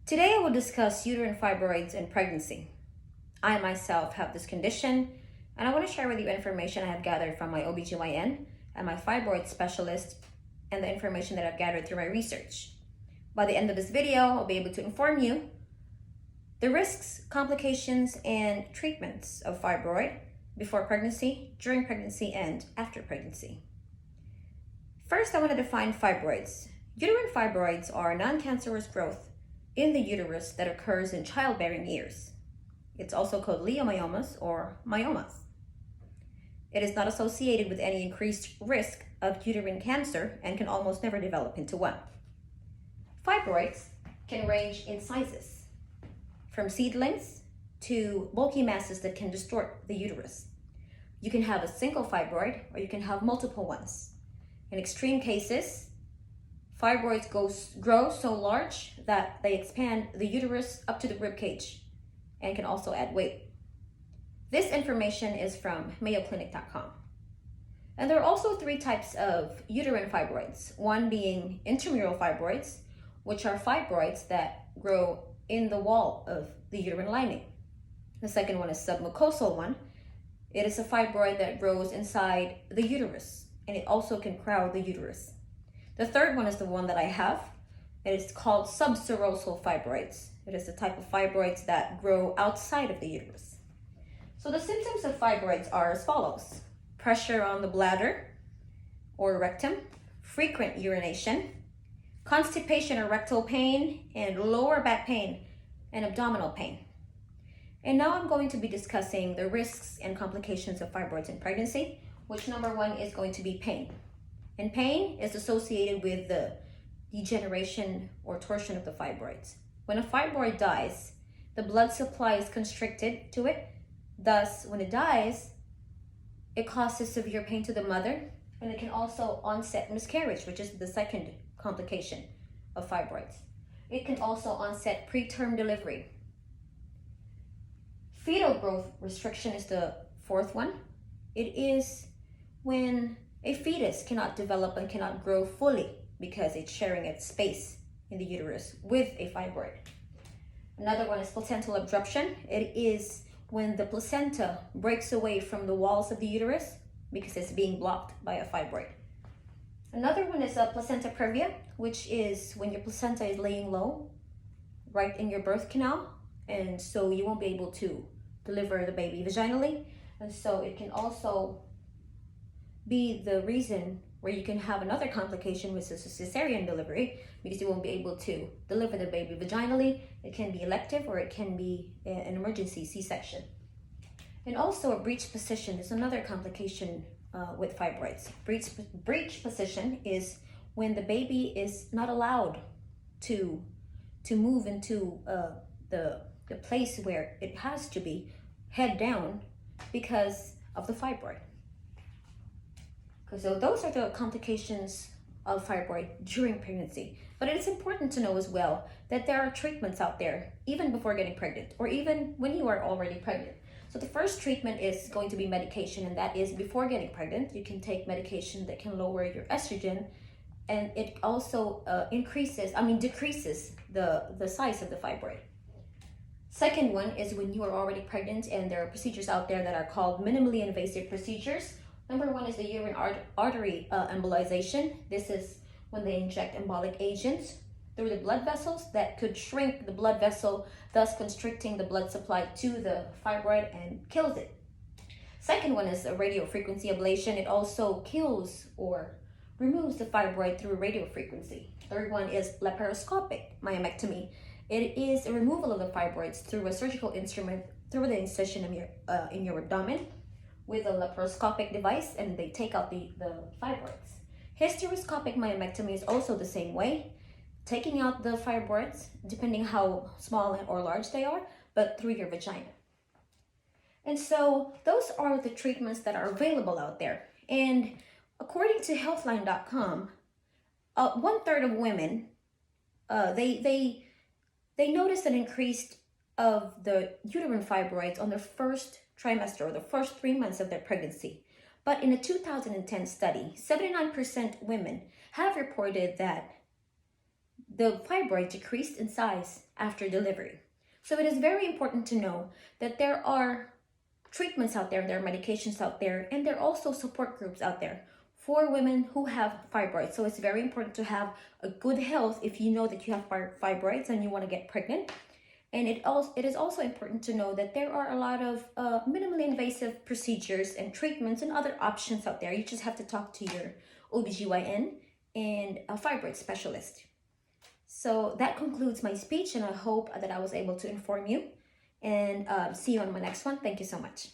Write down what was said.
Today I will discuss uterine fibroids and pregnancy. I myself have this condition, and I want to share with you information I have gathered from my OBGYN and my fibroid specialist and the information that I've gathered through my research. By the end of this video, I'll be able to inform you the risks, complications, and treatments of fibroid before pregnancy, during pregnancy, and after pregnancy. First, I want to define fibroids. Uterine fibroids are non-cancerous growth in the uterus that occurs in childbearing years. It's also called leiomyomas or myomas. It is not associated with any increased risk of uterine cancer and can almost never develop into one. Fibroids can range in sizes, from seedlings to bulky masses that can distort the uterus. You can have a single fibroid or you can have multiple ones. In extreme cases, fibroids grow so large that they expand the uterus up to the rib cage and can also add weight. This information is from mayoclinic.com. And there are also three types of uterine fibroids, one being intramural fibroids, which are fibroids that grow in the wall of the uterine lining. The second one is submucosal one. It is a fibroid that grows inside the uterus, and it also can crowd the uterus. The third one is the one that I have. It is called subserosal fibroids. It is the type of fibroids that grow outside of the uterus. So the symptoms of fibroids are as follows: pressure on the bladder or rectum, frequent urination, constipation or rectal pain, and lower back pain and abdominal pain. And now I'm going to be discussing the risks and complications of fibroids in pregnancy, which number one is going to be pain. And pain is associated with the degeneration or torsion of the fibroids. When a fibroid dies, the blood supply is constricted to it. Thus, when it dies, it causes severe pain to the mother, and it can also onset miscarriage, which is the second complication of fibroids. It can also onset preterm delivery. Fetal growth restriction is the fourth one. It is when a fetus cannot develop and cannot grow fully because it's sharing its space in the uterus with a fibroid. Another one is placental abruption. It is when the placenta breaks away from the walls of the uterus because it's being blocked by a fibroid. Another one is a placenta previa, which is when your placenta is laying low right in your birth canal, and so you won't be able to deliver the baby vaginally, and so it can also be the reason where you can have another complication, which is a cesarean delivery, because you won't be able to deliver the baby vaginally. It can be elective or it can be an emergency C-section. And also a breech position is another complication with fibroids. Breech position is when the baby is not allowed to move into the place where it has to be, head down, because of the fibroid. So those are the complications of fibroid during pregnancy. But it is important to know as well that there are treatments out there even before getting pregnant or even when you are already pregnant. So the first treatment is going to be medication, and that is before getting pregnant. You can take medication that can lower your estrogen, and it also decreases the size of the fibroid. Second one is when you are already pregnant, and there are procedures out there that are called minimally invasive procedures. Number one is the uterine artery embolization. This is when they inject embolic agents through the blood vessels that could shrink the blood vessel, thus constricting the blood supply to the fibroid and kills it. Second one is a radiofrequency ablation. It also kills or removes the fibroid through radiofrequency. Third one is laparoscopic myomectomy. It is a removal of the fibroids through a surgical instrument through the incision in your abdomen with a laparoscopic device, and they take out the fibroids. Hysteroscopic myomectomy is also the same way, taking out the fibroids, depending how small or large they are, but through your vagina. And so those are the treatments that are available out there. And according to healthline.com, 1/3 of women, they noticed an increase of the uterine fibroids on their first trimester or the first 3 months of their pregnancy. But in a 2010 study, 79% women have reported that the fibroid decreased in size after delivery. So it is very important to know that there are treatments out there, there are medications out there, and there are also support groups out there for women who have fibroids. So it's very important to have a good health if you know that you have fibroids and you want to get pregnant. And it is also important to know that there are a lot of minimally invasive procedures and treatments and other options out there. You just have to talk to your OBGYN and a fibroid specialist. So that concludes my speech, and I hope that I was able to inform you. And see you on my next one. Thank you so much.